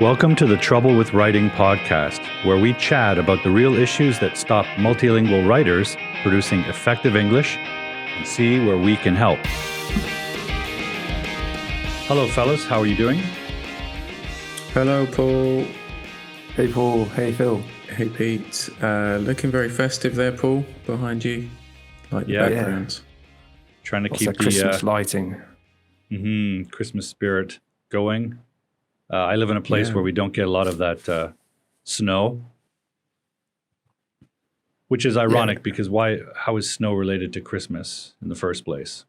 Welcome to the Trouble with Writing podcast, where we chat about the real issues that stop multilingual writers producing effective English and see where we can help. Hello, fellas. How are you doing? Hello, Paul. Hey, Paul. Hey, Phil. Hey, Pete. Looking very festive there, Paul, behind you. Like the background. Trying to What's keep that Christmas lighting. Christmas spirit going. I live in a place where we don't get a lot of that snow, which is ironic because how is snow related to Christmas in the first place?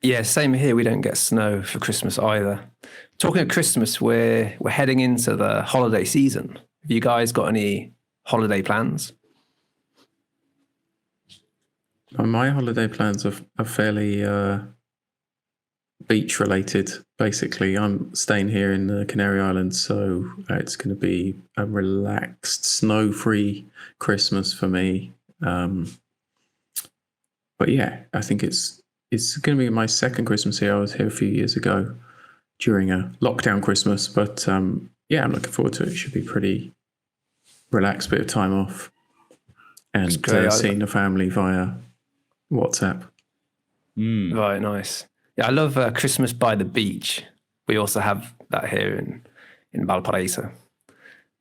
Yeah, same here. We don't get snow for Christmas either. Talking of Christmas, we're heading into the holiday season. Have you guys got any holiday plans? My holiday plans are fairly beach related. Basically, I'm staying here in the Canary Islands, so it's going to be a relaxed, snow-free Christmas for me. But yeah, I think it's going to be my second Christmas here. I was here a few years ago during a lockdown Christmas, but yeah, I'm looking forward to it. It should be pretty relaxed, bit of time off, and seeing the family via WhatsApp. Right, nice. Yeah, I love Christmas by the beach. We also have that here in Valparaiso.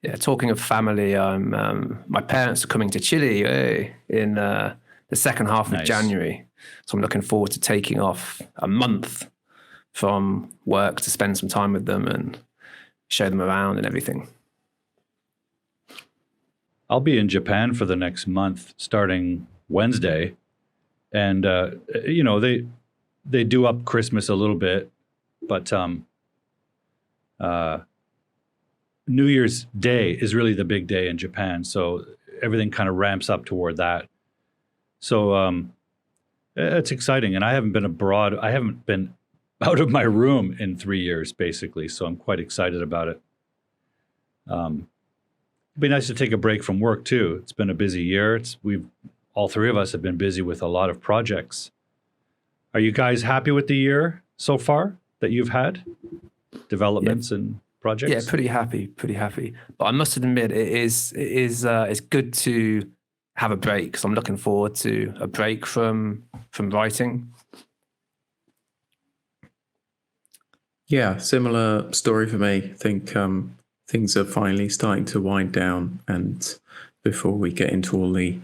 Yeah, talking of family, my parents are coming to Chile in the second half of January. So I'm looking forward to taking off a month from work to spend some time with them and show them around and everything. I'll be in Japan for the next month, starting Wednesday. And, they do up Christmas a little bit, but New Year's Day is really the big day in Japan. So everything kind of ramps up toward that. So it's exciting. And I haven't been abroad. I haven't been out of my room in 3 years, basically. So I'm quite excited about it. It'd be nice to take a break from work, too. It's been a busy year. All three of us have been busy with a lot of projects. Are you guys happy with the year so far that you've had? Developments and projects? Yeah, pretty happy. But I must admit, it's good to have a break. So I'm looking forward to a break from writing. Yeah, similar story for me. I think things are finally starting to wind down, and before we get into all the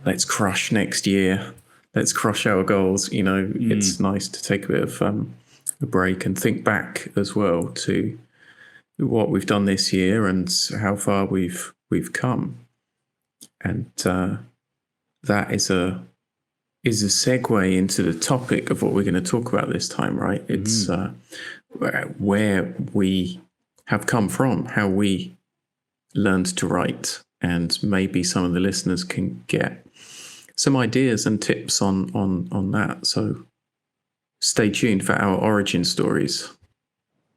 let's crush next year, let's crush our goals, it's nice to take a bit of a break and think back as well to what we've done this year and how far we've come. And that is a segue into the topic of what we're going to talk about this time, right? It's where we have come from, how we learned to write, and maybe some of the listeners can get some ideas and tips on that. So stay tuned for our origin stories.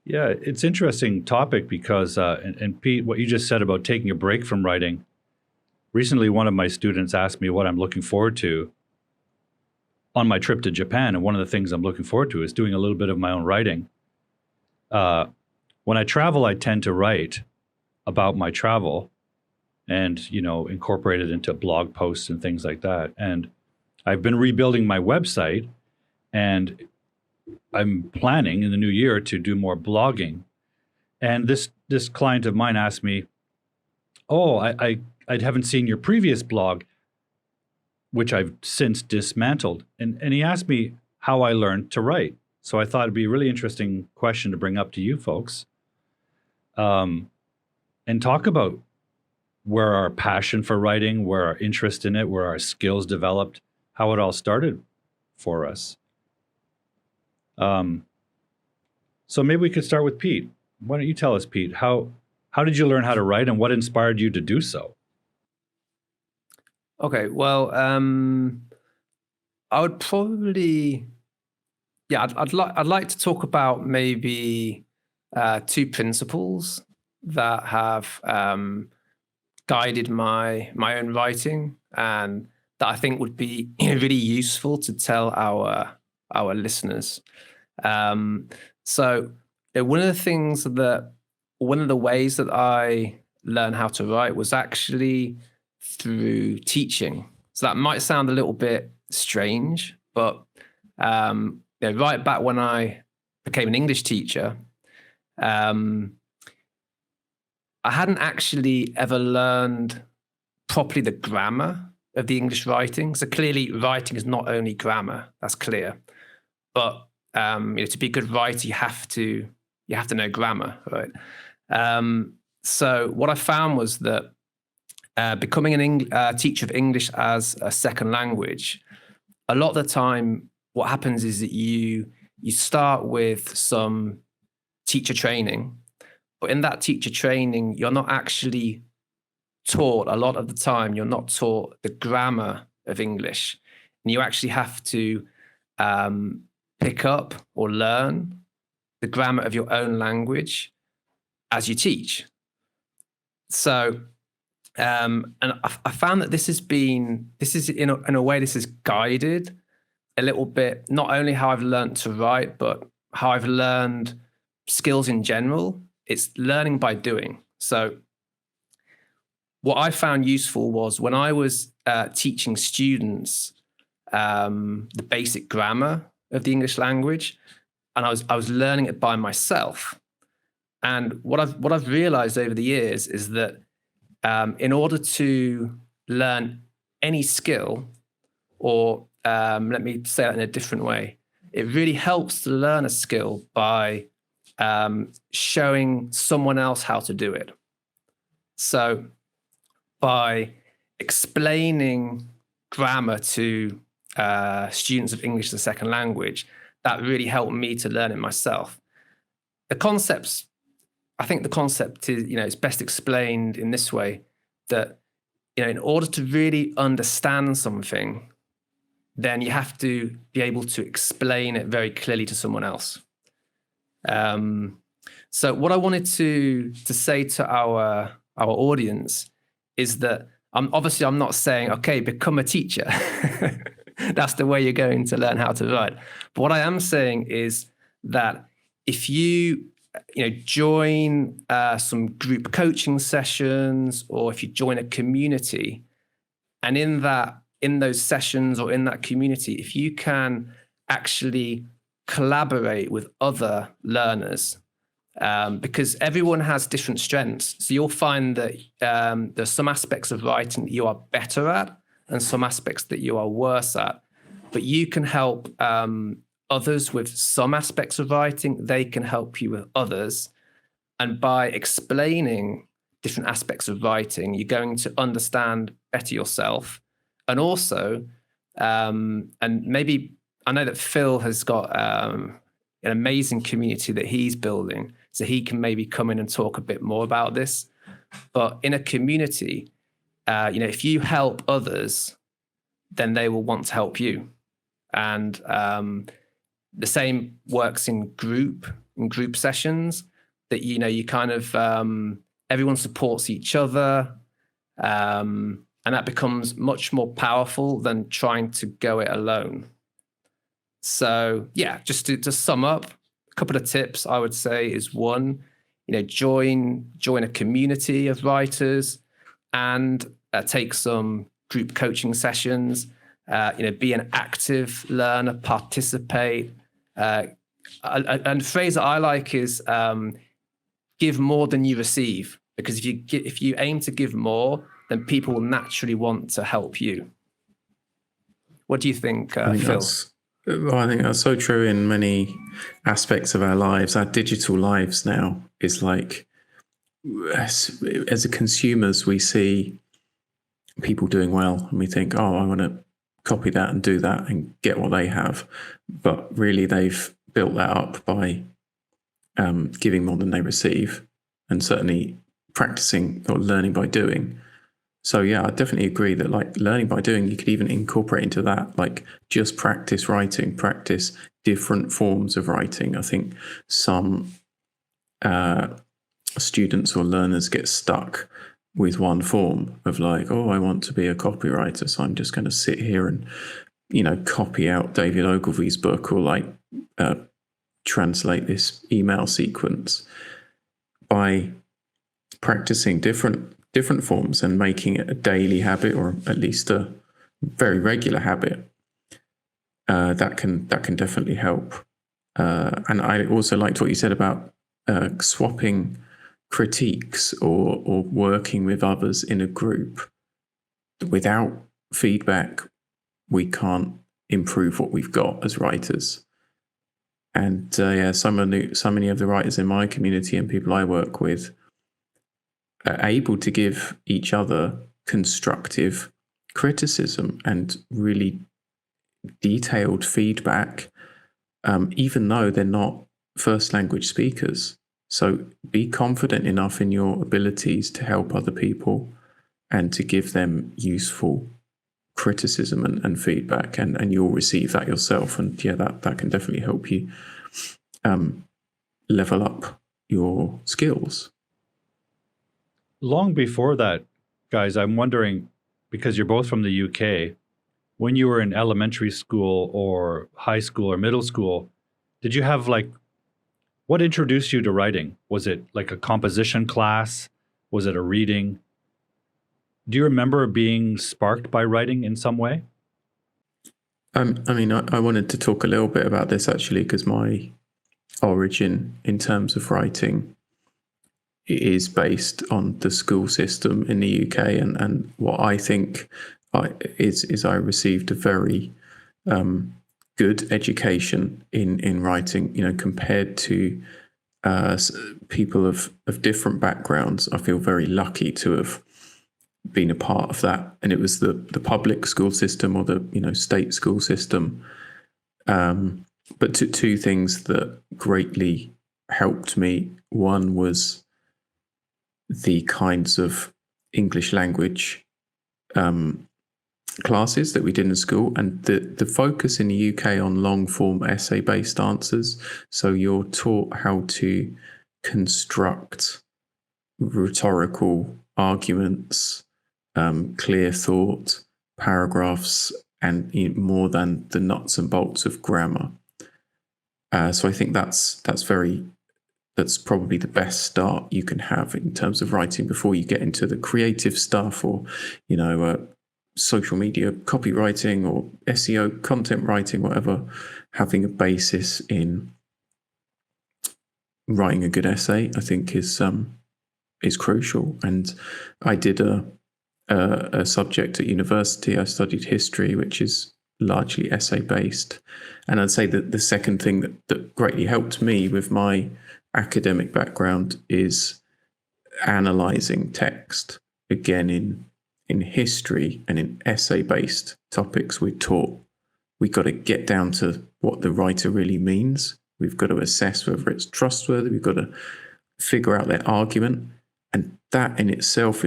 Yeah, it's an interesting topic because, and Pete, what you just said about taking a break from writing. Recently, one of my students asked me what I'm looking forward to on my trip to Japan. And one of the things I'm looking forward to is doing a little bit of my own writing. When I travel, I tend to write about my travel and, incorporate it into blog posts and things like that. And I've been rebuilding my website, and I'm planning in the new year to do more blogging. And this client of mine asked me, I haven't seen your previous blog, which I've since dismantled. And he asked me how I learned to write. So I thought it'd be a really interesting question to bring up to you folks, and talk about where our passion for writing, where our interest in it, where our skills developed, how it all started for us. So maybe we could start with Pete. Why don't you tell us, Pete, how did you learn how to write and what inspired you to do so? Okay, well, I would probably, I'd like to talk about maybe two principles that have guided my own writing, and that I think would be really useful to tell our listeners. So one of the things that one of the ways that I learned how to write was actually through teaching. So that might sound a little bit strange, but right back when I became an English teacher, I hadn't actually ever learned properly the grammar of the English writing. So clearly writing is not only grammar, that's clear. But to be a good writer, you have to know grammar, right? So what I found was that becoming a teacher of English as a second language, a lot of the time, what happens is that you start with some teacher training, but in that teacher training, you're not actually taught, a lot of the time, you're not taught the grammar of English. And you actually have to pick up or learn the grammar of your own language as you teach. So, and I found that this is in a way, this is guided a little bit, not only how I've learned to write, but how I've learned skills in general. It's learning by doing. So what I found useful was when I was teaching students the basic grammar of the English language, and I was learning it by myself. And what I've realized over the years is that in order to learn any skill, or let me say that in a different way, it really helps to learn a skill by showing someone else how to do it. So by explaining grammar to students of English as a second language, that really helped me to learn it myself. I think the concept is, it's best explained in this way, that, in order to really understand something, then you have to be able to explain it very clearly to someone else. So what I wanted to say to our audience is that I'm not saying, okay, become a teacher. That's the way you're going to learn how to write. But what I am saying is that if you join some group coaching sessions, or if you join a community, and in those sessions or in that community, if you can actually collaborate with other learners, because everyone has different strengths. So you'll find that there's some aspects of writing that you are better at and some aspects that you are worse at. But you can help others with some aspects of writing, they can help you with others. And by explaining different aspects of writing, you're going to understand better yourself. And also, and maybe, I know that Phil has got an amazing community that he's building, so he can maybe come in and talk a bit more about this. But in a community, if you help others, then they will want to help you. And the same works in group sessions, that, you kind of, everyone supports each other. And that becomes much more powerful than trying to go it alone. So yeah, just to sum up, a couple of tips I would say is, one, join a community of writers, and take some group coaching sessions. Be an active learner, participate. And the phrase that I like is give more than you receive, because if you aim to give more, then people will naturally want to help you. What do you think, Phil? I think that's so true in many aspects of our lives. Our digital lives now is like, as consumers, we see people doing well and we think, oh, I want to copy that and do that and get what they have. But really, they've built that up by giving more than they receive, and certainly practicing or learning by doing. So yeah, I definitely agree that, like, learning by doing, you could even incorporate into that, like, just practice writing, practice different forms of writing. I think some students or learners get stuck with one form of, like, oh, I want to be a copywriter, so I'm just going to sit here and, copy out David Ogilvy's book, or like translate this email sequence. by practicing different forms and making it a daily habit, or at least a very regular habit, that can definitely help. And I also liked what you said about swapping critiques or working with others in a group. Without feedback, we can't improve what we've got as writers. And so many of the writers in my community and people I work with are able to give each other constructive criticism and really detailed feedback, even though they're not first language speakers. So be confident enough in your abilities to help other people and to give them useful criticism and feedback, and you'll receive that yourself. And that can definitely help you level up your skills. Long before that, guys, I'm wondering, because you're both from the UK, when you were in elementary school or high school or middle school, did you have what introduced you to writing? Was it like a composition class? Was it a reading? Do you remember being sparked by writing in some way? I wanted to talk a little bit about this actually, because my origin in terms of writing is based on the school system in the UK, and what I think is I received a very good education in writing. Compared to people of different backgrounds, I feel very lucky to have been a part of that. And it was the public school system or the state school system. But two things that greatly helped me. One was the kinds of English language classes that we did in school, and the focus in the UK on long form essay based answers. So you're taught how to construct rhetorical arguments, clear thought, paragraphs, and more than the nuts and bolts of grammar. So I think that's probably the best start you can have in terms of writing before you get into the creative stuff, or social media copywriting or SEO content writing, whatever. Having a basis in writing a good essay, I think, is crucial. And I did a subject at university. I studied history, which is largely essay based. And I'd say that the second thing that greatly helped me with my academic background is analyzing text. Again, in history and in essay based topics, we're taught we've got to get down to what the writer really means. We've got to assess whether it's trustworthy. We've got to figure out their argument, and that in itself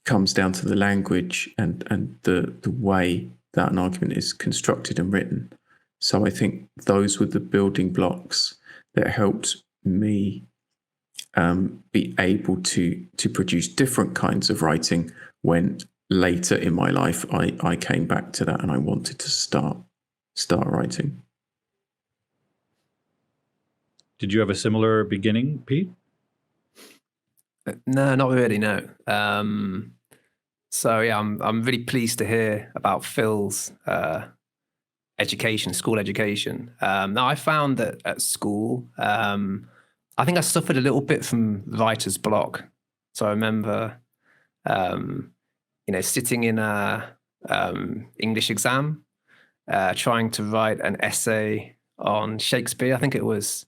comes down to the language and the way that an argument is constructed and written. So I think those were the building blocks that helped me be able to produce different kinds of writing when later in my life I came back to that and I wanted to start writing. Did you have a similar beginning, Pete? No, not really, no. So yeah, I'm really pleased to hear about Phil's school education. Now, I found that at school, I think I suffered a little bit from writer's block. So I remember, sitting in a English exam, trying to write an essay on Shakespeare. I think it was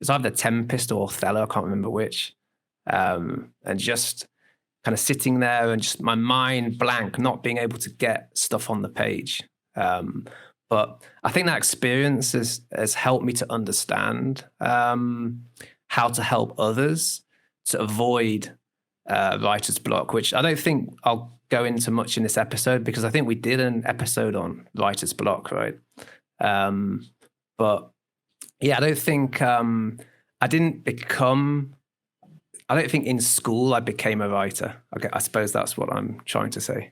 either Tempest or Othello, I can't remember which. And just kind of sitting there and just my mind blank, not being able to get stuff on the page. But I think that experience has helped me to understand how to help others to avoid writer's block, which I don't think I'll go into much in this episode, because I think we did an episode on writer's block, right? But yeah, I don't think I don't think in school I became a writer. Okay, I suppose that's what I'm trying to say.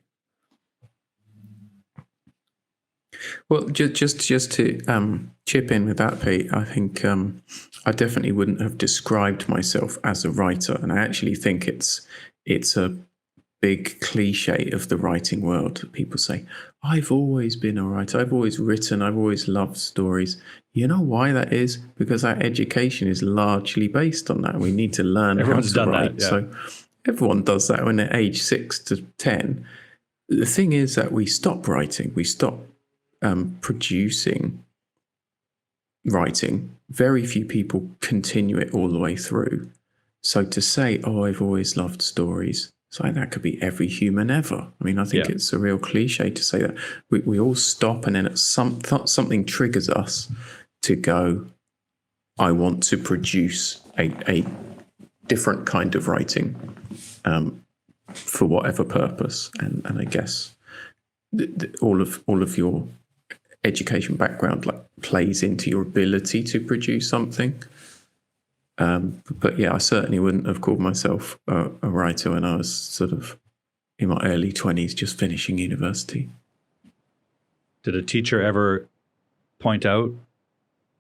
Well, just to chip in with that, Pete, I think I definitely wouldn't have described myself as a writer, and I actually think it's a big cliche of the writing world. People say, "I've always been a writer. I've always written. I've always loved stories." You know why that is? Because our education is largely based on that. We need to learn Everyone's how to done that, write. yeah. So everyone does that when they're age 6 to 10. The thing is that we stop writing. We stop producing writing. Very few people continue it all the way through. So to say, "Oh, I've always loved stories," it's like that could be every human ever. I mean, I think it's a real cliche to say that. We all stop, and then something triggers us to go, "I want to produce a different kind of writing for whatever purpose." And I guess all of your education background plays into your ability to produce something. But yeah, I certainly wouldn't have called myself a writer when I was sort of in my early 20s, just finishing university. Did a teacher ever point out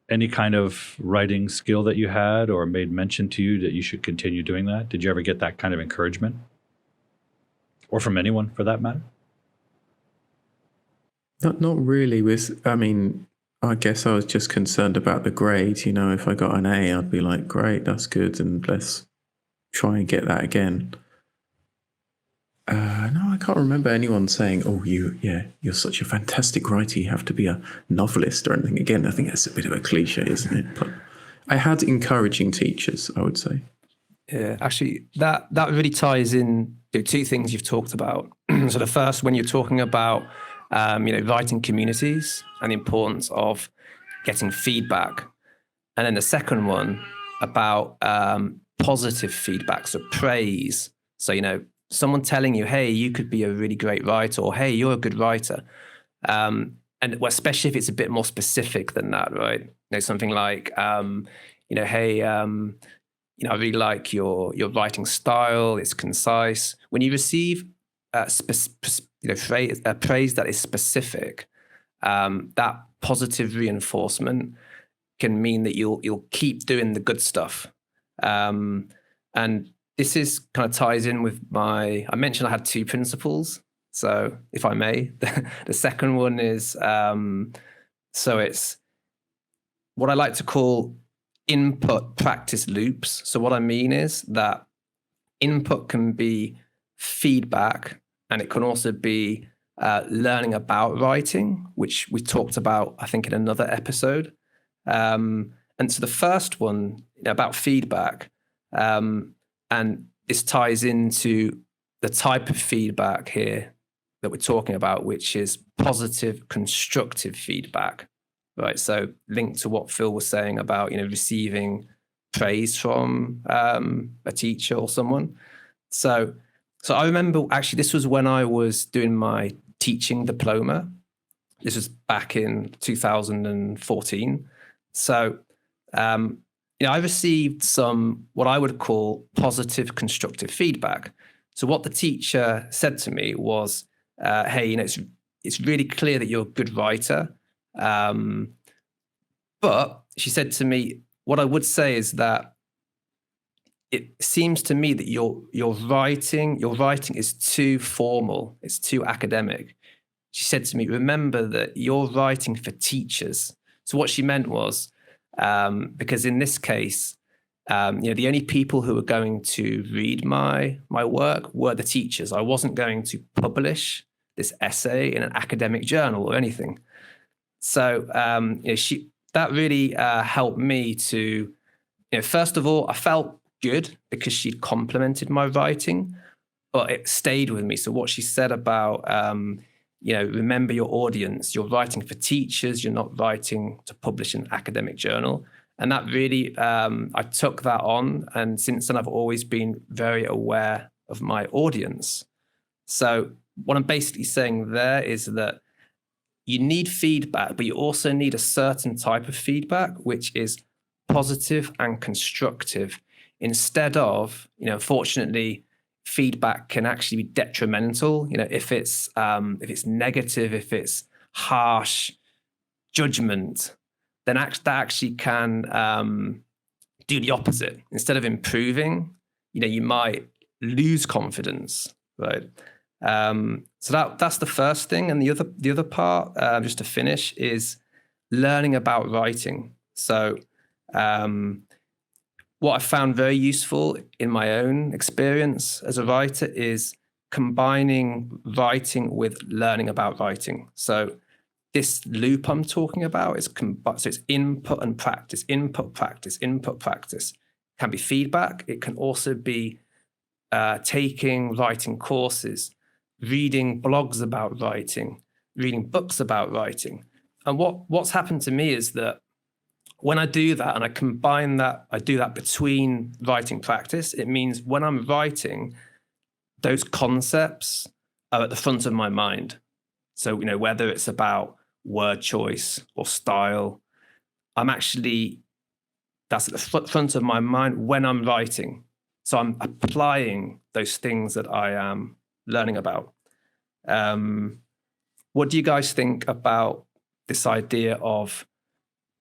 any kind of writing skill that you had, or made mention to you that you should continue doing that? Did you ever get that kind of encouragement? Or from anyone, for that matter? Not really. I guess I was just concerned about the grade. If I got an A, I'd be like, "Great, that's good, and let's try and get that again." No, I can't remember anyone saying, "Oh, you're such a fantastic writer. You have to be a novelist," or anything. Again, I think that's a bit of a cliche, isn't it? But I had encouraging teachers, I would say. Yeah, actually, that really ties in to two things you've talked about. So the first, when you're talking about writing communities and the importance of getting feedback, and then the second one about positive feedback, so praise. So someone telling you, "Hey, you could be a really great writer," or "Hey, you're a good writer," and especially if it's a bit more specific than that, right? Something like, "Hey." I really like your writing style. It's concise. When you receive praise that is specific, that positive reinforcement can mean that you'll keep doing the good stuff. And this is kind of ties in with I mentioned I had two principles. So if I may, the second one is, so it's what I like to call input practice loops. So what I mean is that input can be feedback, and it can also be learning about writing, which we talked about, I think, in another episode. And so the first one about feedback, and this ties into the type of feedback here that we're talking about, which is positive, constructive feedback. Right, so linked to what Phil was saying about receiving praise from a teacher or someone. So I remember, actually, this was when I was doing my teaching diploma. This was back in 2014. So I received some what I would call positive, constructive feedback. So what the teacher said to me was, "Hey, it's really clear that you're a good writer." But she said to me, "What I would say is that it seems to me that your writing is too formal. It's too academic." She said to me, "Remember that you're writing for teachers." So what she meant was, because in this case, the only people who were going to read my work were the teachers. I wasn't going to publish this essay in an academic journal or anything. So that really helped me to, first of all, I felt good because she'd complimented my writing, but it stayed with me. So what she said about, remember your audience, you're writing for teachers, you're not writing to publish in an academic journal. And that really, I took that on. And since then, I've always been very aware of my audience. So what I'm basically saying there is that you need feedback, but you also need a certain type of feedback, which is positive and constructive. Instead of, unfortunately, feedback can actually be detrimental. If it's negative, if it's harsh judgment, then that actually can do the opposite. Instead of improving, you might lose confidence, right? So that's the first thing. And the other part, just to finish, is learning about writing. So what I found very useful in my own experience as a writer is combining writing with learning about writing. So this loop I'm talking about is so it's input and practice, input, practice, input, practice. It can be feedback. It can also be taking writing courses, reading blogs about writing, reading books about writing. And what's happened to me is that when I do that and I combine that, I do that between writing practice, it means when I'm writing, those concepts are at the front of my mind. So, whether it's about word choice or style, that's at the front of my mind when I'm writing. So I'm applying those things that I am learning about. What do you guys think about this idea of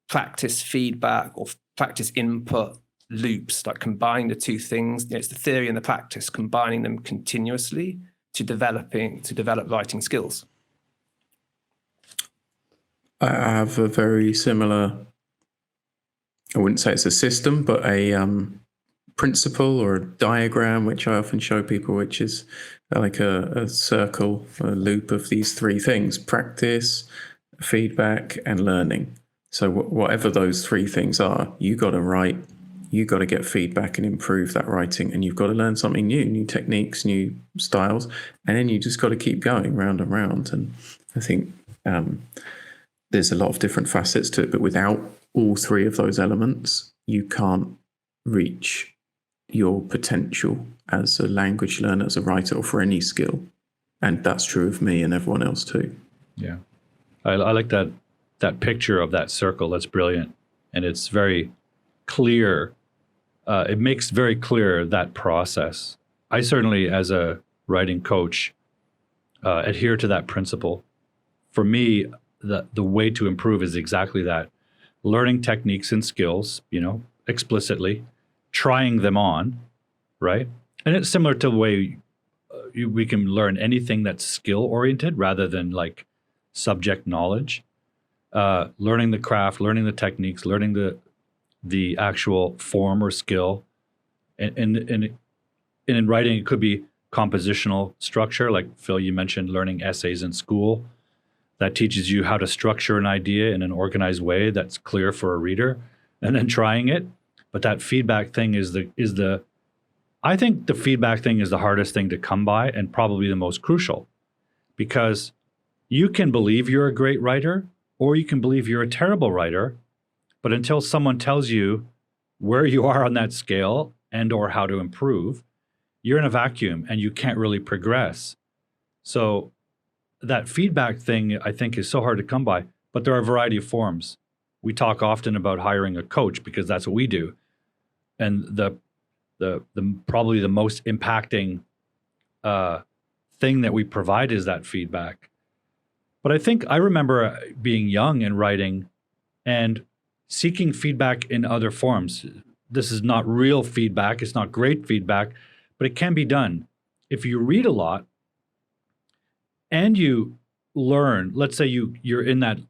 practice feedback or practice input loops, like combining the two things? It's the theory and the practice, combining them continuously to develop writing skills. I have a very similar, I wouldn't say it's a system, but a principle or a diagram, which I often show people, which is like a circle, a loop of these three things: practice, feedback, and learning. So whatever those three things are, you got to write, you got to get feedback and improve that writing, and you've got to learn something new techniques, new styles, and then you just got to keep going round and round. And I think there's a lot of different facets to it, but without all three of those elements, you can't reach your potential as a language learner, as a writer, or for any skill. And that's true of me and everyone else too. Yeah. I like that picture of that circle. That's brilliant. And it's very clear. It makes very clear that process. I certainly, as a writing coach, adhere to that principle. For me, the way to improve is exactly that. Learning techniques and skills, explicitly, trying them on, right? And it's similar to the way we can learn anything that's skill-oriented rather than like subject knowledge. Learning the craft, learning the techniques, learning the actual form or skill. And in writing, it could be compositional structure, like Phil, you mentioned learning essays in school. That teaches you how to structure an idea in an organized way that's clear for a reader, and then trying it. But that feedback thing I think the feedback thing is the hardest thing to come by and probably the most crucial, because you can believe you're a great writer or you can believe you're a terrible writer, but until someone tells you where you are on that scale and or how to improve, you're in a vacuum and you can't really progress. So that feedback thing, I think, is so hard to come by, but there are a variety of forms. We talk often about hiring a coach because that's what we do. And the probably the most impacting thing that we provide is that feedback. But I think I remember being young and writing and seeking feedback in other forms. This is not real feedback. It's not great feedback, but it can be done. If you read a lot and you learn, let's say you're in that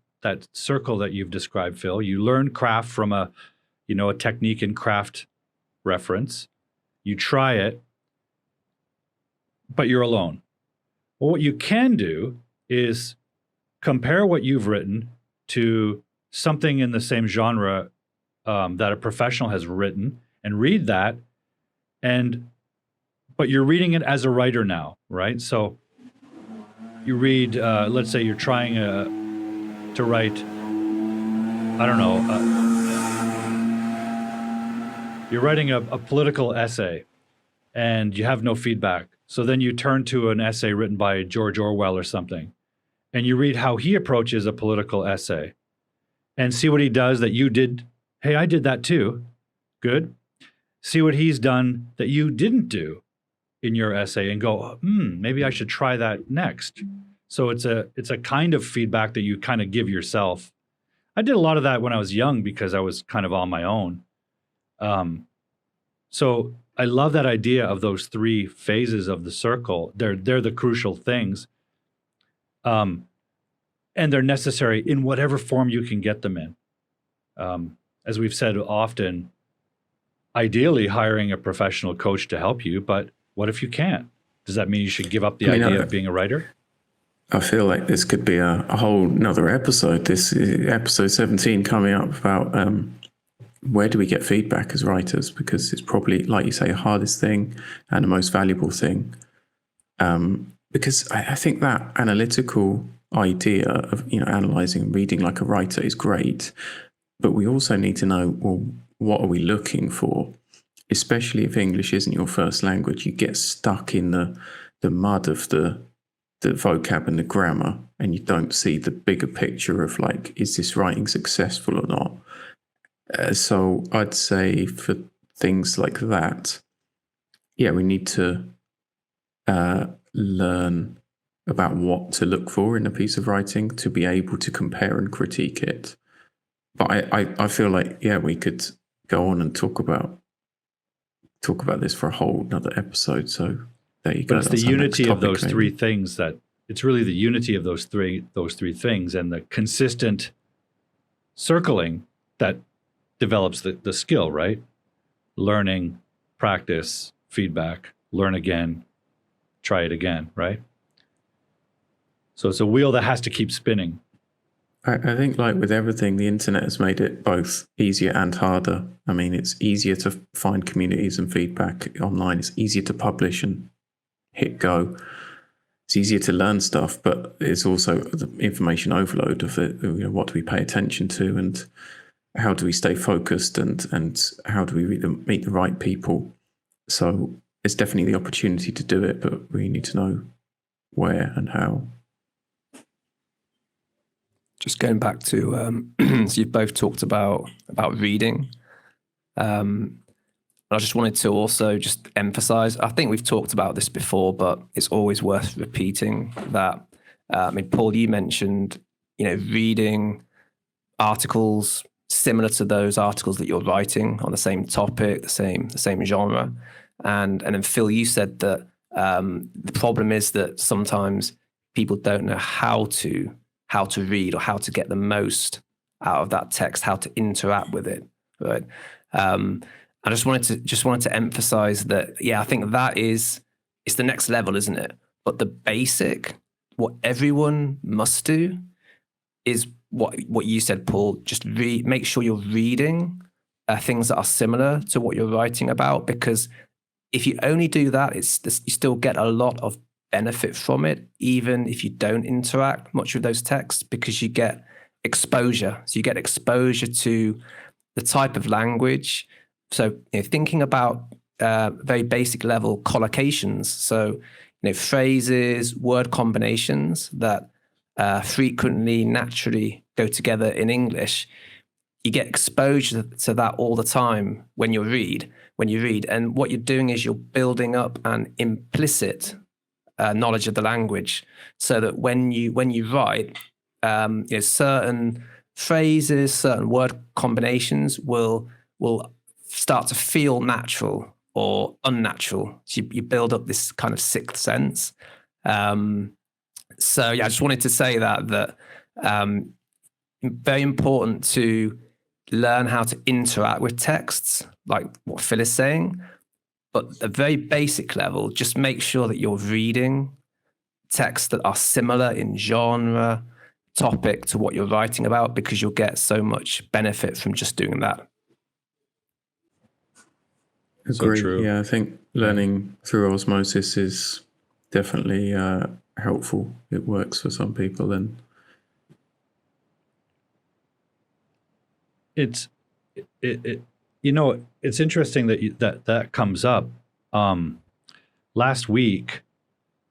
circle that you've described, Phil, you learn craft from a technique and craft reference, you try it, but you're alone. Well, what you can do is compare what you've written to something in the same genre that a professional has written and read that, but you're reading it as a writer now, right? So you read, let's say you're trying to write, I don't know, you're writing a political essay and you have no feedback. So then you turn to an essay written by George Orwell or something, and you read how he approaches a political essay and see what he does that you did. Hey, I did that too. Good. See what he's done that you didn't do in your essay and go, maybe I should try that next. So it's a kind of feedback that you kind of give yourself. I did a lot of that when I was young because I was kind of on my own. So I love that idea of those three phases of the circle. They're the crucial things. And they're necessary in whatever form you can get them in. As we've said often, ideally hiring a professional coach to help you, but what if you can't? Does that mean you should give up the idea of being a writer? I feel like this could be a whole another episode. This is episode 17 coming up about where do we get feedback as writers? Because it's probably, like you say, the hardest thing and the most valuable thing. Because I think that analytical idea of, analyzing and reading like a writer is great, but we also need to know, well, what are we looking for? Especially if English isn't your first language, you get stuck in the mud of the vocab and the grammar, and you don't see the bigger picture of like, is this writing successful or not? So I'd say for things like that, we need to learn about what to look for in a piece of writing to be able to compare and critique it. But I feel like, we could go on and talk about this for a whole another episode. So there you go. But it's the unity of those three things it's really the unity of those three things and the consistent circling that develops the skill, right? Learning, practice, feedback, learn again, try it again, right? So it's a wheel that has to keep spinning. I think like with everything, the internet has made it both easier and harder. I mean, it's easier to find communities and feedback online. It's easier to publish and hit go. It's easier to learn stuff, but it's also the information overload of it. What do we pay attention to, and how do we stay focused, and how do we meet the right people? So it's definitely the opportunity to do it, but we need to know where and how. Just going back to, so you've both talked about reading. I just wanted to also just emphasize, I think we've talked about this before, but it's always worth repeating that. Paul, you mentioned, reading articles similar to those articles that you're writing on the same topic, the same genre. And then Phil, you said that the problem is that sometimes people don't know how to read or how to get the most out of that text, how to interact with it, right? I just wanted to emphasize that, I think that it's the next level, isn't it? But the basic, what everyone must do is what you said, Paul, just make sure you're reading things that are similar to what you're writing about, because if you only do that, you still get a lot of benefit from it, even if you don't interact much with those texts, because you get exposure. So you get exposure to the type of language. So thinking about very basic level collocations, so phrases, word combinations that frequently, naturally go together in English, you get exposure to that all the time when you read. And what you're doing is you're building up an implicit knowledge of the language, so that when you write, certain phrases, certain word combinations will start to feel natural or unnatural. So you build up this kind of sixth sense. So I just wanted to say that very important to learn how to interact with texts, like what Phil is saying. But at a very basic level, just make sure that you're reading texts that are similar in genre, topic to what you're writing about, because you'll get so much benefit from just doing that. Agree. So true. Yeah, I think learning through osmosis is definitely helpful. It works for some people, and it's interesting that comes up. Last week,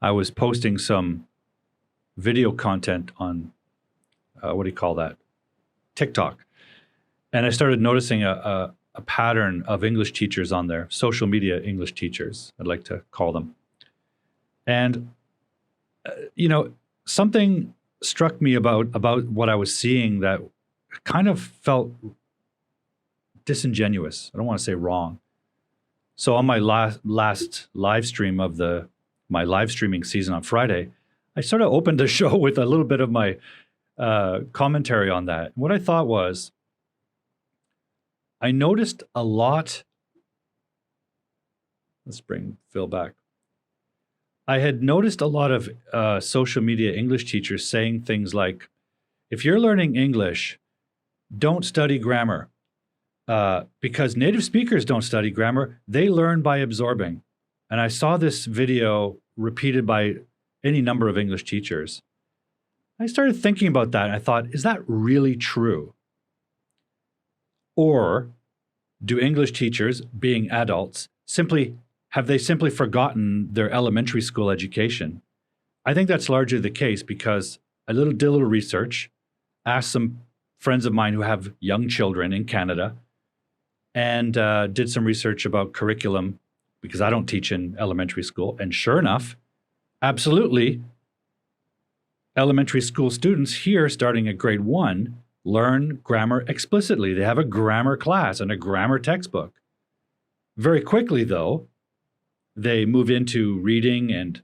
I was posting some video content on what do you call that? TikTok, and I started noticing a pattern of English teachers on there, social media English teachers, I'd like to call them. And, something struck me about what I was seeing that kind of felt disingenuous. I don't want to say wrong. So on my last live stream of my live streaming season on Friday, I sort of opened the show with a little bit of my commentary on that. What I thought was, I noticed a lot. Let's bring Phil back. I had noticed a lot of social media English teachers saying things like, if you're learning English, don't study grammar. Because native speakers don't study grammar, they learn by absorbing. And I saw this video repeated by any number of English teachers. I started thinking about that, and I thought, is that really true? Or do English teachers, being adults, have they simply forgotten their elementary school education? I think that's largely the case because I did a little research, asked some friends of mine who have young children in Canada, and did some research about curriculum because I don't teach in elementary school. And sure enough, absolutely, elementary school students here starting at grade 1 learn grammar explicitly. They have a grammar class and a grammar textbook. Very quickly, though, they move into reading and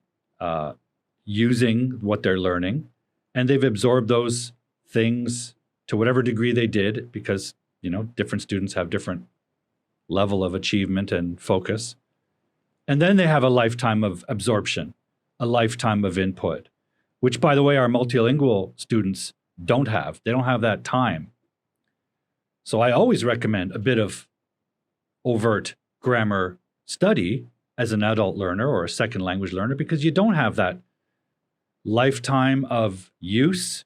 using what they're learning, and they've absorbed those things to whatever degree they did because, different students have different level of achievement and focus. And then they have a lifetime of absorption, a lifetime of input, which, by the way, our multilingual students don't have. They don't have that time. So I always recommend a bit of overt grammar study as an adult learner or a second language learner because you don't have that lifetime of use,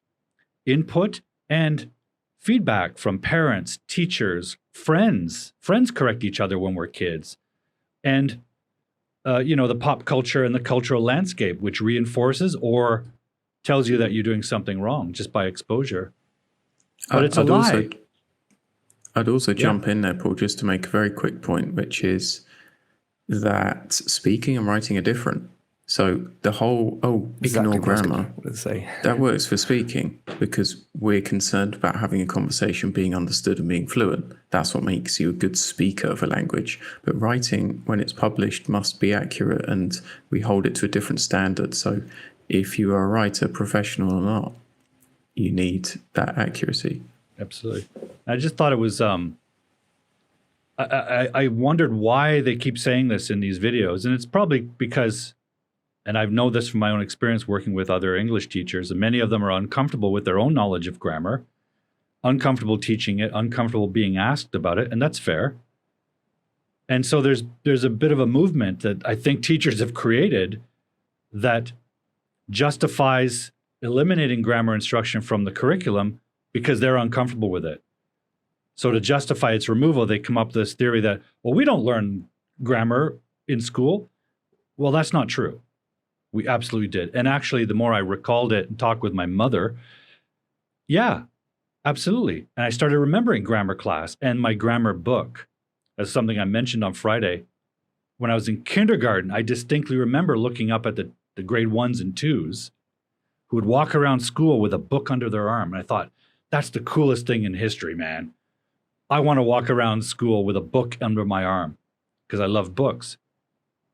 input, and feedback from parents, teachers, friends. Friends correct each other when we're kids. And, the pop culture and the cultural landscape, which reinforces or tells you that you're doing something wrong just by exposure. But it's a lie. I'd also jump in there, Paul, just to make a very quick point, which is that speaking and writing are different. So the whole, ignore grammar, that works for speaking because we're concerned about having a conversation, being understood and being fluent. That's what makes you a good speaker of a language. But writing, when it's published, must be accurate and we hold it to a different standard. So if you are a writer, professional or not, you need that accuracy. Absolutely. I just thought it was, I wondered why they keep saying this in these videos. And it's probably because, and I know this from my own experience working with other English teachers, and many of them are uncomfortable with their own knowledge of grammar, uncomfortable teaching it, uncomfortable being asked about it, and that's fair. And so there's a bit of a movement that I think teachers have created that justifies eliminating grammar instruction from the curriculum because they're uncomfortable with it. So to justify its removal, they come up with this theory that, well, we don't learn grammar in school. Well, that's not true. We absolutely did. And actually, the more I recalled it and talked with my mother, yeah, absolutely. And I started remembering grammar class and my grammar book as something I mentioned on Friday. When I was in kindergarten, I distinctly remember looking up at the grade 1s and 2s who would walk around school with a book under their arm. And I thought, that's the coolest thing in history, man. I want to walk around school with a book under my arm because I love books.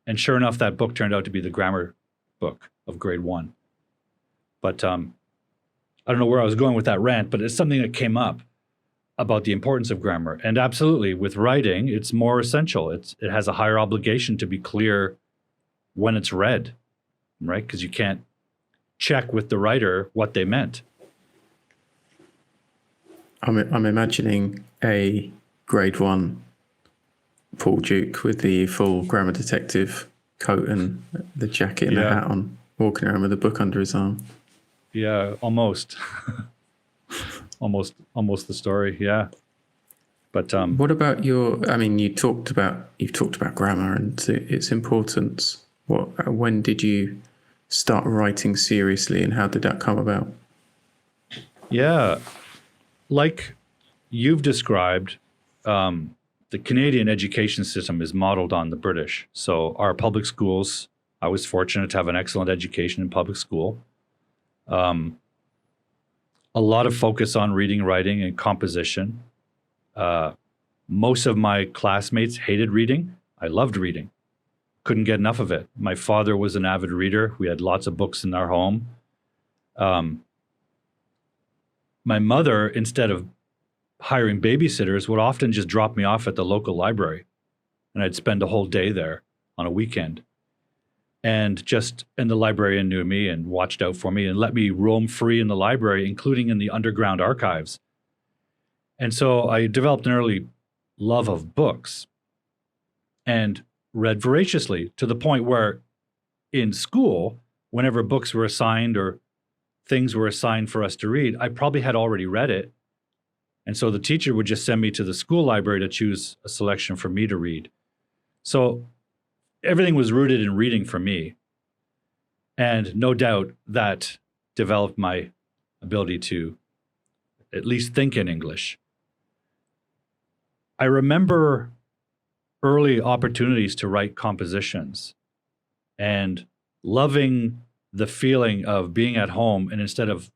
And sure enough, that book turned out to be the grammar book of grade 1. But I don't know where I was going with that rant, but it's something that came up about the importance of grammar. And absolutely, with writing, it's more essential. It has a higher obligation to be clear when it's read, right? Because you can't check with the writer what they meant. I'm imagining a grade 1 Paul Duke with the full grammar detective coat and the jacket and the hat on, walking around with a book under his arm. Yeah, almost. almost the story, yeah. But what about you've talked about grammar and its importance. When did you start writing seriously and how did that come about? Yeah, like you've described, the Canadian education system is modeled on the British. So our public schools, I was fortunate to have an excellent education in public school. A lot of focus on reading, writing, and composition. Most of my classmates hated reading. I loved reading. Couldn't get enough of it. My father was an avid reader. We had lots of books in our home. My mother, instead of hiring babysitters, would often just drop me off at the local library, and I'd spend a whole day there on a weekend. And the librarian knew me and watched out for me and let me roam free in the library, including in the underground archives. And so I developed an early love of books and read voraciously, to the point where in school, whenever books were assigned or things were assigned for us to read, I probably had already read it. And so the teacher would just send me to the school library to choose a selection for me to read. So everything was rooted in reading for me. And no doubt that developed my ability to at least think in English. I remember early opportunities to write compositions and loving the feeling of being at home, and instead of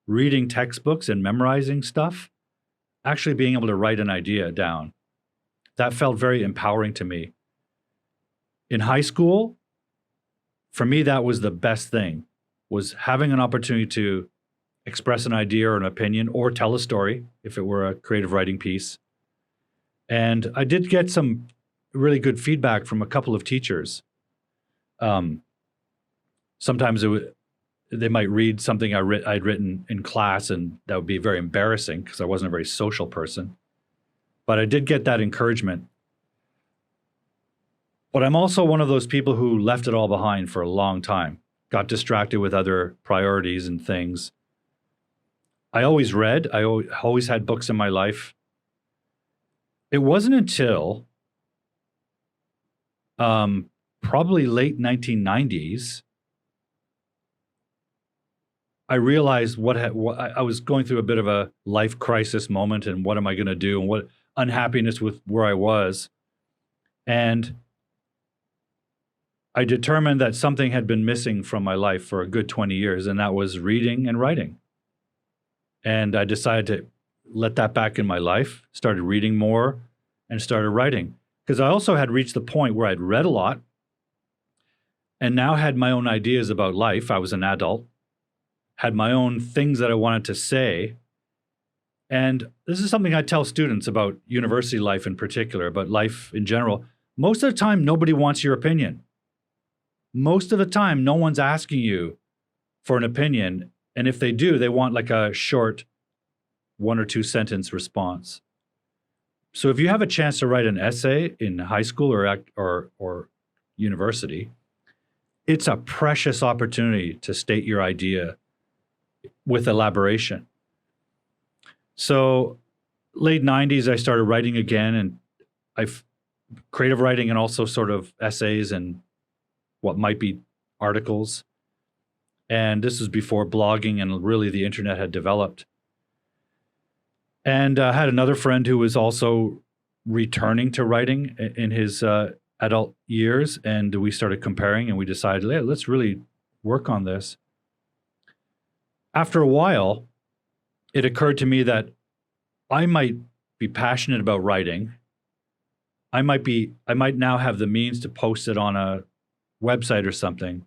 reading textbooks and memorizing stuff, actually being able to write an idea down. That felt very empowering to me. In high school, for me, that was the best thing, was having an opportunity to express an idea or an opinion or tell a story if it were a creative writing piece. And I did get some really good feedback from a couple of teachers. Sometimes they might read something I'd written in class, and that would be very embarrassing because I wasn't a very social person. But I did get that encouragement. But I'm also one of those people who left it all behind for a long time, got distracted with other priorities and things. I always read. I always had books in my life. It wasn't until probably late 1990s, I realized what I was going through a bit of a life crisis moment, and what am I going to do, and what unhappiness with where I was. And I determined that something had been missing from my life for a good 20 years, and that was reading and writing. And I decided to let that back in my life, started reading more, and started writing. Because I also had reached the point where I'd read a lot and now had my own ideas about life. I was an adult, had my own things that I wanted to say. And this is something I tell students about university life in particular, but life in general. Most of the time, nobody wants your opinion. Most of the time, no one's asking you for an opinion. And if they do, they want like a short 1 or 2 sentence response. So if you have a chance to write an essay in high school or university, it's a precious opportunity to state your idea with elaboration. So late 90s, I started writing again, and creative writing and also sort of essays and what might be articles. And this was before blogging and really the internet had developed. And I had another friend who was also returning to writing in his adult years, and we started comparing, and we decided, hey, let's really work on this. After a while, it occurred to me that I might be passionate about writing. I might now have the means to post it on a website or something,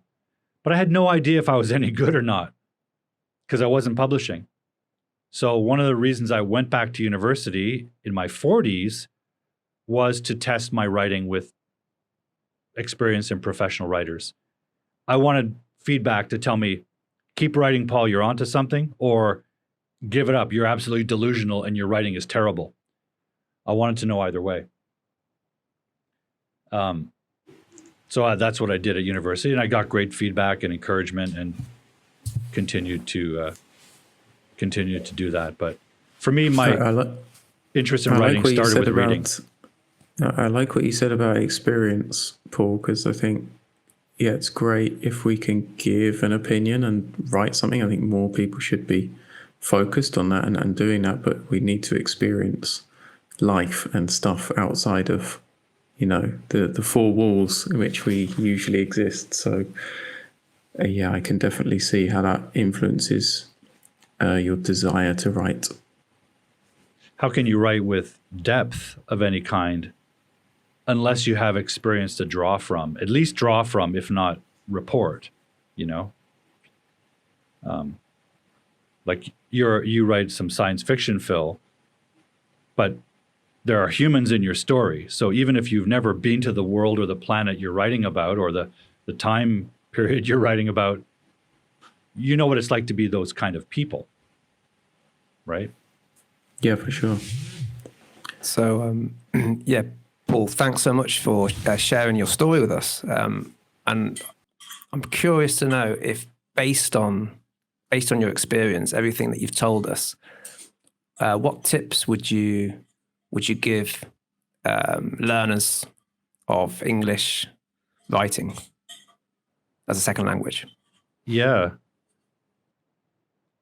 but I had no idea if I was any good or not because I wasn't publishing. So one of the reasons I went back to university in my 40s was to test my writing with experienced and professional writers. I wanted feedback to tell me, keep writing, Paul, you're onto something, or give it up, you're absolutely delusional and your writing is terrible. I wanted to know either way. So that's what I did at university, and I got great feedback and encouragement and continued to do that. But for me, my interest in writing started with reading. I like what you said about experience, Paul, because I think, yeah, it's great if we can give an opinion and write something. I think more people should be focused on that and doing that, but we need to experience life and stuff outside of, the 4 walls in which we usually exist. So yeah, I can definitely see how that influences your desire to write. How can you write with depth of any kind unless you have experience to draw from? At least draw from, if not report, you know? Like you write some science fiction, Phil, but there are humans in your story. So even if you've never been to the world or the planet you're writing about, or the time period you're writing about, you know what it's like to be those kind of people, right? Yeah, for sure. So, yeah, Paul, thanks so much for sharing your story with us. And I'm curious to know if, based on your experience, everything that you've told us, what tips would you give learners of English writing as a second language? Yeah.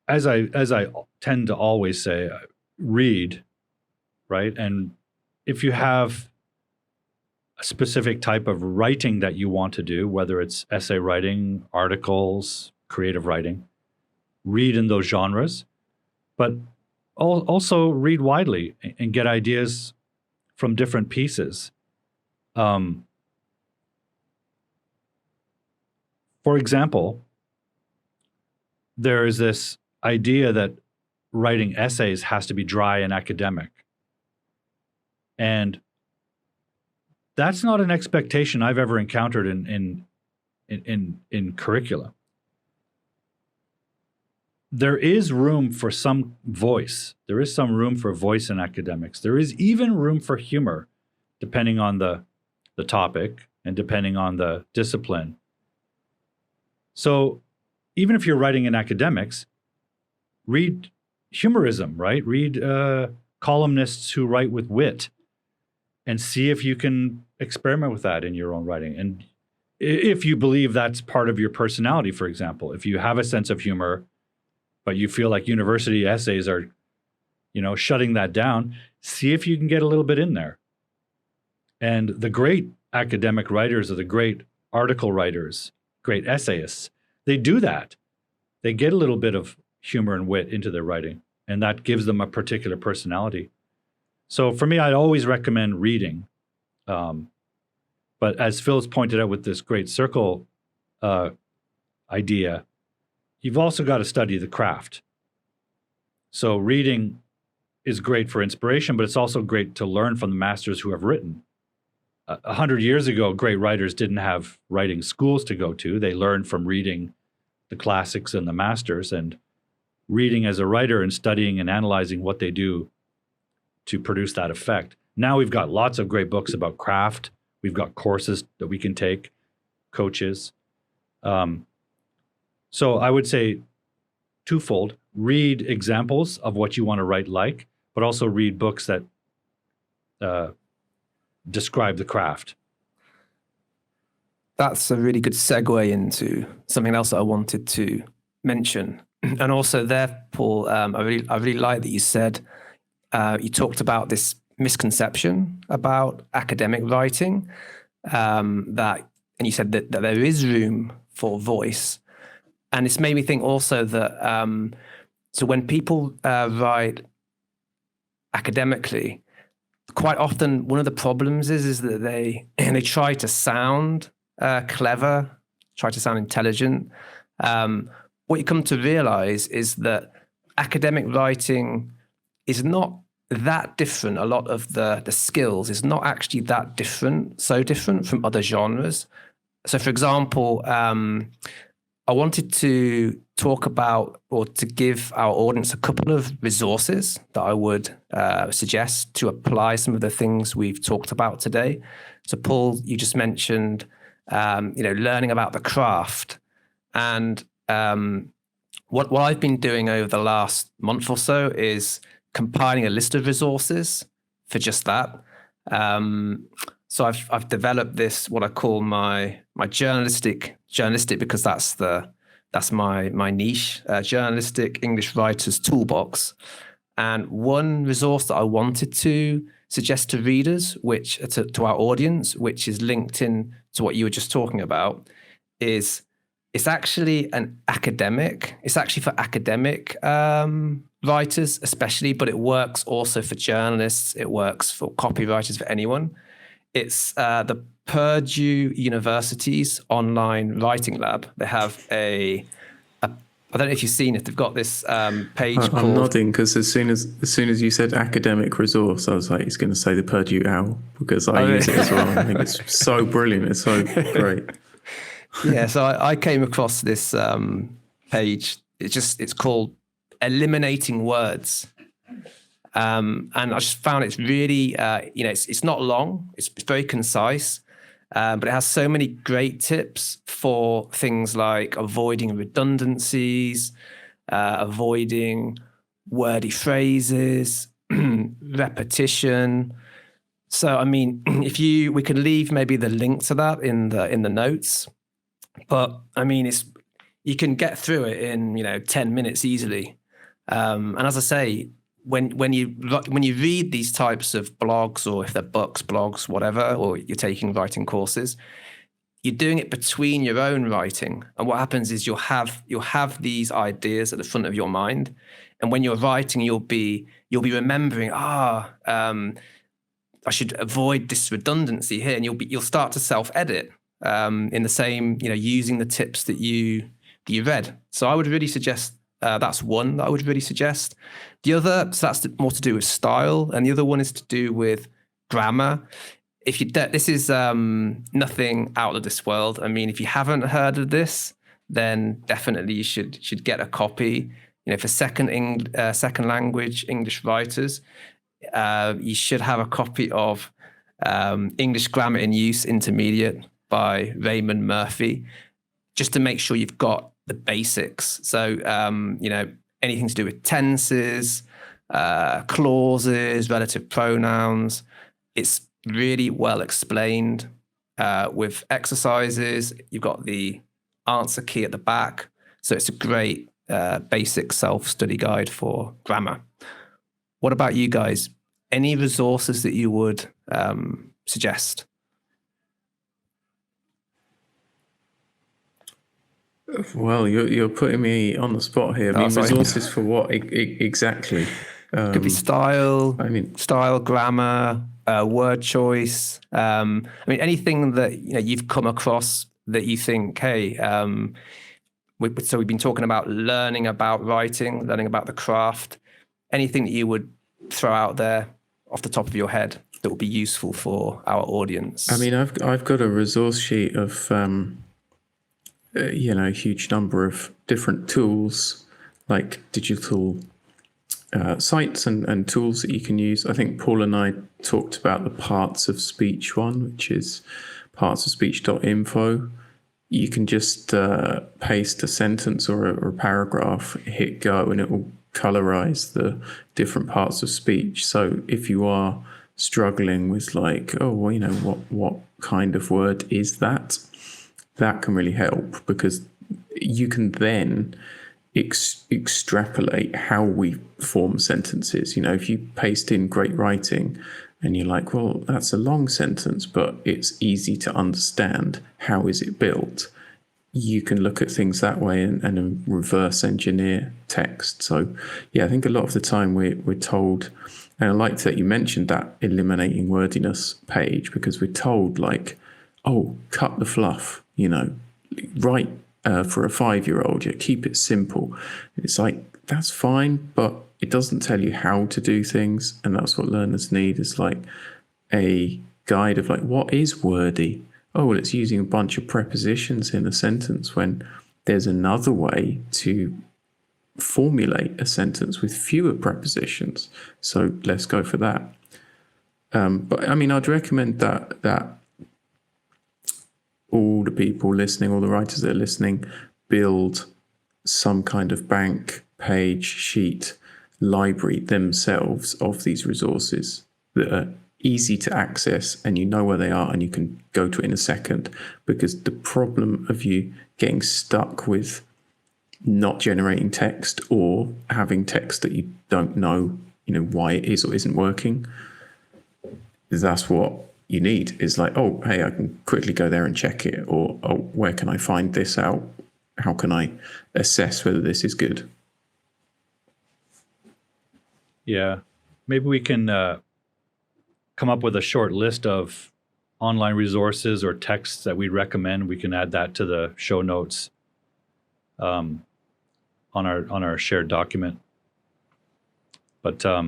As I tend to always say, read, right? And if you have a specific type of writing that you want to do, whether it's essay writing, articles, creative writing, read in those genres, but also read widely and get ideas from different pieces. For example, there is this idea that writing essays has to be dry and academic. And that's not an expectation I've ever encountered in curricula. There is room for some voice. There is some room for voice in academics. There is even room for humor, depending on the topic and depending on the discipline. So even if you're writing in academics, read humorism, right? Read columnists who write with wit and see if you can experiment with that in your own writing. And if you believe that's part of your personality, for example, if you have a sense of humor, but you feel like university essays are, shutting that down, see if you can get a little bit in there. And the great academic writers or the great article writers, great essayists, they do that. They get a little bit of humor and wit into their writing, and that gives them a particular personality. So for me, I'd always recommend reading. But as Phil's pointed out with this great circle idea, you've also got to study the craft. So reading is great for inspiration, but it's also great to learn from the masters who have written. 100 years ago, great writers didn't have writing schools to go to. They learned from reading the classics and the masters, and reading as a writer and studying and analyzing what they do to produce that effect. Now we've got lots of great books about craft. We've got courses that we can take, coaches. So I would say twofold: read examples of what you want to write like, but also read books that describe the craft. That's a really good segue into something else that I wanted to mention. And also there, Paul, I really like that you said, you talked about this misconception about academic writing, and you said that there is room for voice. And it's made me think also that, so when people write academically, quite often one of the problems is that they try to sound clever, try to sound intelligent. What you come to realize is that academic writing is not that different. A lot of the skills is not actually that different, so different from other genres. So for example, I wanted to talk about, or to give our audience a couple of resources that I would suggest to apply some of the things we've talked about today. So Paul, you just mentioned, learning about the craft. And what I've been doing over the last month or so is compiling a list of resources for just that. So I've developed this, what I call my journalistic, because that's my niche, journalistic English writers toolbox. And one resource that I wanted to suggest to readers, which to our audience, which is linked in to what you were just talking about, is It's actually It's actually for academic writers, especially, but it works also for journalists. It works for copywriters, for anyone. It's the Purdue University's online writing lab. They have I don't know if you've seen it. They've got this page called... I'm nodding because as soon as you said academic resource, I was like, he's going to say the Purdue OWL, because I use it as well. I think it's so brilliant. It's so great. Yeah, so I came across this page. It's called Eliminating Words. And I just found it's really, it's not long. It's very concise. But it has so many great tips for things like avoiding redundancies, avoiding wordy phrases, repetition. So, I mean, we can leave maybe the link to that in the notes. But I mean, you can get through it in 10 minutes easily. And as I say, when you read these types of blogs, or if they're books, blogs, whatever, or you're taking writing courses, you're doing it between your own writing. And what happens is you'll have these ideas at the front of your mind, and when you're writing, you'll be remembering, I should avoid this redundancy here, and you'll start to self-edit in the same, using the tips that you read. So I would really suggest. That's one that I would really suggest. The other, so that's more to do with style, and the other one is to do with grammar. This is nothing out of this world. I mean, if you haven't heard of this, then definitely you should get a copy. For second language English writers, you should have a copy of English Grammar in Use Intermediate by Raymond Murphy, just to make sure you've got the basics. So, anything to do with tenses, clauses, relative pronouns. It's really well explained with exercises. You've got the answer key at the back. So it's a great basic self-study guide for grammar. What about you guys? Any resources that you would suggest? Well, you're putting me on the spot here. I mean, resources for what exactly? Could be style. Style, grammar, word choice. I mean, anything that you've come across that you think, hey, so we've been talking about learning about writing, learning about the craft. Anything that you would throw out there off the top of your head that would be useful for our audience? I mean, I've got a resource sheet of. A huge number of different tools, like digital sites and tools that you can use. I think Paul and I talked about the Parts of Speech one, which is partsofspeech.info. You can just paste a sentence or a paragraph, hit go, and it will colorize the different parts of speech. So if you are struggling with what kind of word is that? That can really help, because you can then extrapolate how we form sentences. If you paste in great writing and you're like, well, that's a long sentence, but it's easy to understand. How is it built? You can look at things that way and reverse engineer text. So, yeah, I think a lot of the time we're told, and I liked that you mentioned that eliminating wordiness page, because we're told cut the fluff. Write for a 5-year-old, keep it simple. It's like, that's fine, but it doesn't tell you how to do things. And that's what learners need, is like a guide of what is wordy? Oh, well, it's using a bunch of prepositions in a sentence, when there's another way to formulate a sentence with fewer prepositions. So let's go for that. But I mean, I'd recommend that all the people listening, all the writers that are listening, build some kind of bank, page, sheet, library themselves of these resources that are easy to access, and you know where they are and you can go to it in a second. Because the problem of you getting stuck with not generating text, or having text that you don't know, why it is or isn't working, that's what you need, is oh, hey, I can quickly go there and check it, or oh, where can I find this out? how can I assess whether this is good? Yeah. Maybe we can come up with a short list of online resources or texts that we recommend. We can add that to the show notes on our shared document. But I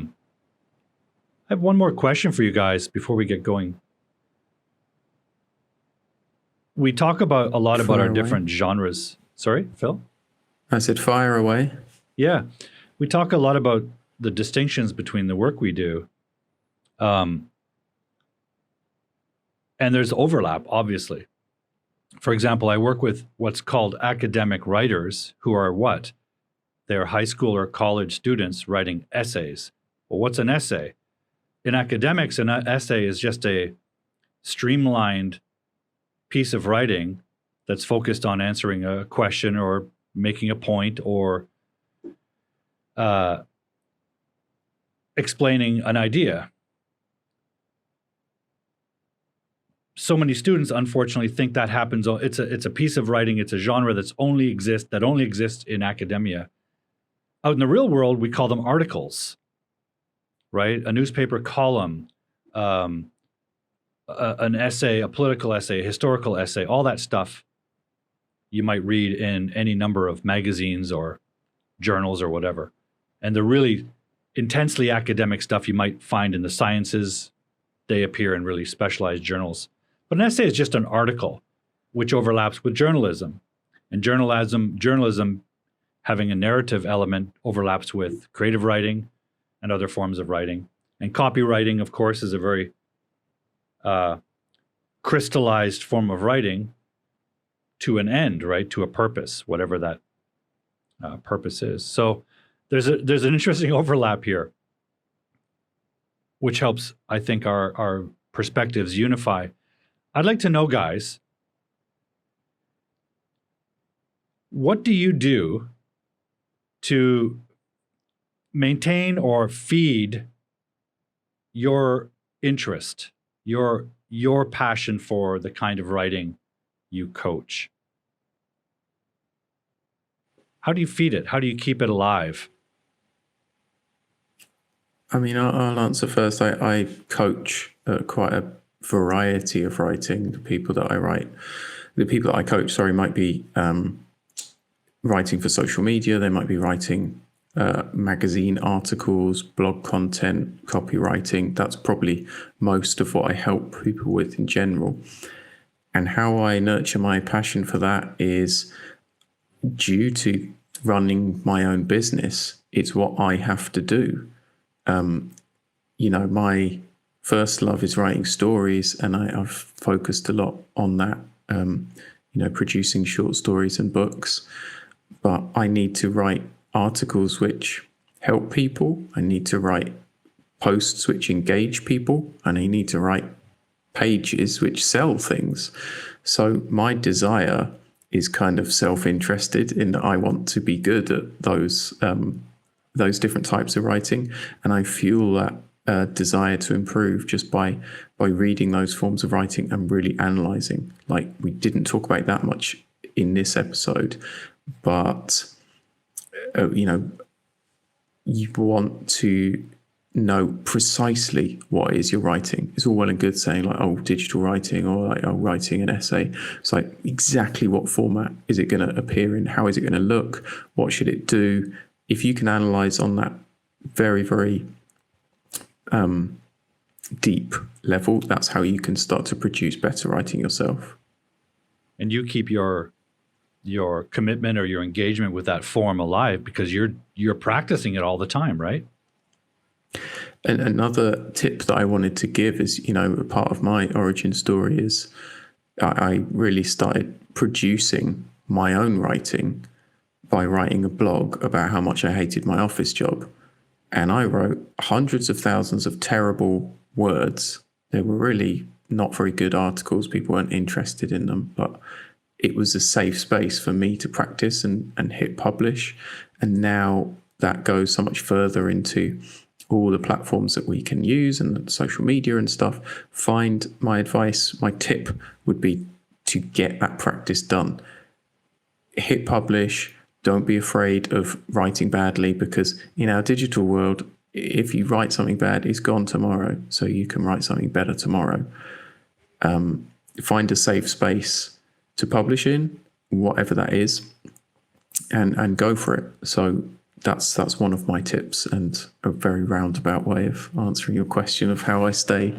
have one more question for you guys before we get going. We talk about a lot about our different genres. Sorry, Phil? I said fire away. Yeah. We talk a lot about the distinctions between the work we do. And there's overlap, obviously. For example, I work with what's called academic writers, who are what? They're high school or college students writing essays. Well, what's an essay? In academics, an essay is just a streamlined piece of writing that's focused on answering a question or making a point or explaining an idea. So many students, unfortunately, think that happens. It's a piece of writing. It's a genre that only exists in academia. Out in the real world, we call them articles, right? A newspaper column, an essay, a political essay, a historical essay, all that stuff you might read in any number of magazines or journals or whatever. And the really intensely academic stuff you might find in the sciences, they appear in really specialized journals. But an essay is just an article which overlaps with journalism. And journalism having a narrative element overlaps with creative writing and other forms of writing. And copywriting, of course, is a very crystallized form of writing to an end, right? To a purpose, whatever that purpose is. So there's an interesting overlap here, which helps, I think, our perspectives unify. I'd like to know, guys, what do you do to maintain or feed your interest, your passion for the kind of writing you coach? How do you feed it? How do you keep it alive? I mean, I'll answer first. I coach quite a variety of writing. The people that I coach, might be writing for social media. They might be writing magazine articles, blog content, copywriting. That's probably most of what I help people with in general. And how I nurture my passion for that is due to running my own business. It's what I have to do. My first love is writing stories, and I've focused a lot on that, producing short stories and books. But I need to write articles which help people. I need to write posts which engage people, and I need to write pages which sell things. So my desire is kind of self-interested in that I want to be good at those different types of writing, and I fuel that desire to improve just by reading those forms of writing and really analyzing. Like, we didn't talk about that much in this episode, but you want to know precisely what it is you're writing. It's all well and good saying like, oh, digital writing, or like, oh, writing an essay. It's like, exactly what format is it going to appear in? How is it going to look? What should it do? If you can analyze on that very, very deep level, that's how you can start to produce better writing yourself. And you keep your commitment or your engagement with that form alive because you're practicing it all the time, right? And another tip that I wanted to give is, a part of my origin story is I really started producing my own writing by writing a blog about how much I hated my office job. And I wrote hundreds of thousands of terrible words. They were really not very good articles. People weren't interested in them, but it was a safe space for me to practice and hit publish. And now that goes so much further into all the platforms that we can use and social media and stuff. My tip would be to get that practice done. hit publish. Don't be afraid of writing badly, because in our digital world, if you write something bad, it's gone tomorrow. So you can write something better tomorrow. Find a safe space to publish in, whatever that is, and go for it. So that's one of my tips, and a very roundabout way of answering your question of how I stay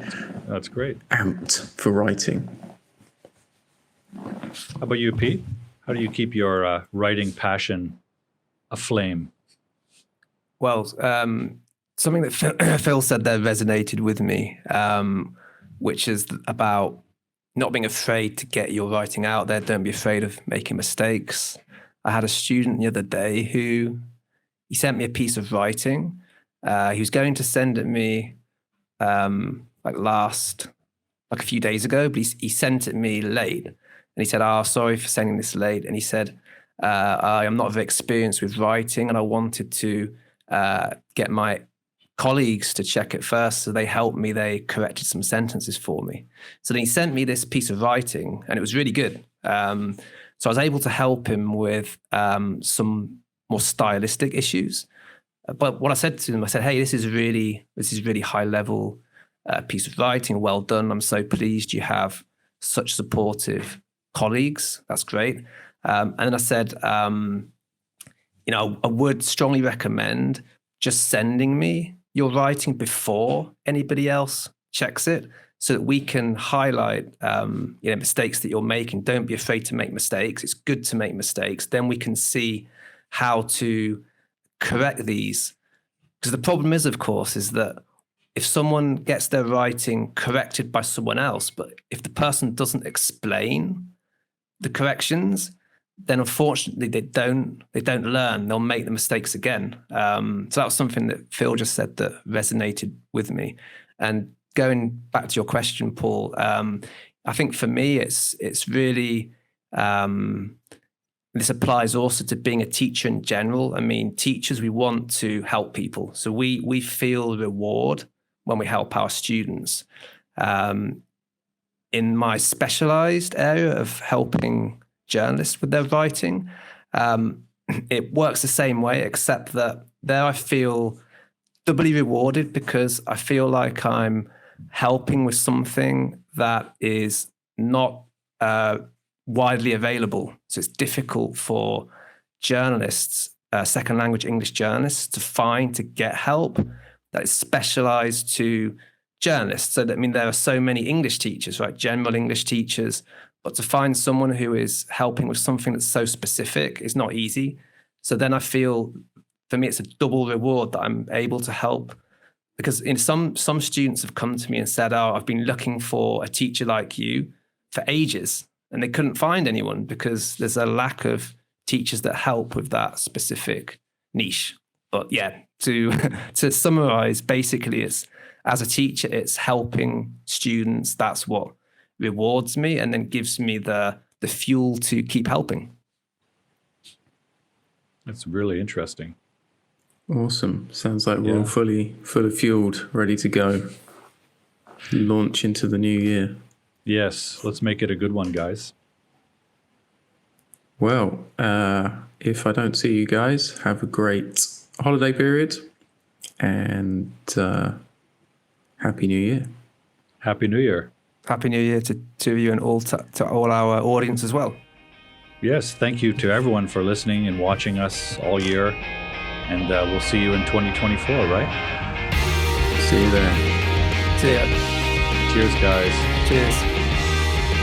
That's great. amped for writing. How about you, Pete? How do you keep your writing passion aflame? Well, something that Phil said there resonated with me, which is about not being afraid to get your writing out there. Don't be afraid of making mistakes. I had a student the other day who he sent me a piece of writing. He was going to send it me like a few days ago, but he sent it me late. And he said, sorry for sending this late. And he said, I am not very experienced with writing, and I wanted to get my colleagues to check it first. So they helped me. They corrected some sentences for me. So then he sent me this piece of writing, and it was really good. So I was able to help him with some more stylistic issues. But what I said to him, I said, hey, this is really high level piece of writing. Well done. I'm so pleased you have such supportive colleagues. That's great. And then I said, I would strongly recommend just sending me your writing before anybody else checks it, so that we can highlight mistakes that you're making. Don't be afraid to make mistakes. It's good to make mistakes. Then we can see how to correct these. Because the problem is, of course, is that if someone gets their writing corrected by someone else, but if the person doesn't explain the corrections, then unfortunately they don't learn. They'll make the mistakes again. So that was something that Phil just said that resonated with me. And going back to your question, Paul, I think for me it's really this applies also to being a teacher in general. I mean, teachers, we want to help people, so we feel reward when we help our students. In my specialized area of helping journalists with their writing, it works the same way, except that there I feel doubly rewarded, because I feel like I'm helping with something that is not widely available. So it's difficult for journalists, second language English journalists, to get help that is specialized to journalists. So that, I mean, there are so many English teachers, right? General English teachers, but to find someone who is helping with something that's so specific is not easy. So then I feel, for me, it's a double reward that I'm able to help, because in some students have come to me and said, I've been looking for a teacher like you for ages, and they couldn't find anyone because there's a lack of teachers that help with that specific niche. But yeah, to summarize, basically, it's, as a teacher, it's helping students. That's what rewards me and then gives me the fuel to keep helping. That's really interesting. Awesome. Sounds like we're all fully fueled, ready to go. Launch into the new year. Yes, let's make it a good one, guys. Well, if I don't see you guys, have a great holiday period, and Happy New Year. Happy New Year. Happy New Year to you and to all our audience as well. Yes, thank you to everyone for listening and watching us all year. And we'll see you in 2024, right? See you there. See ya. Cheers, guys. Cheers.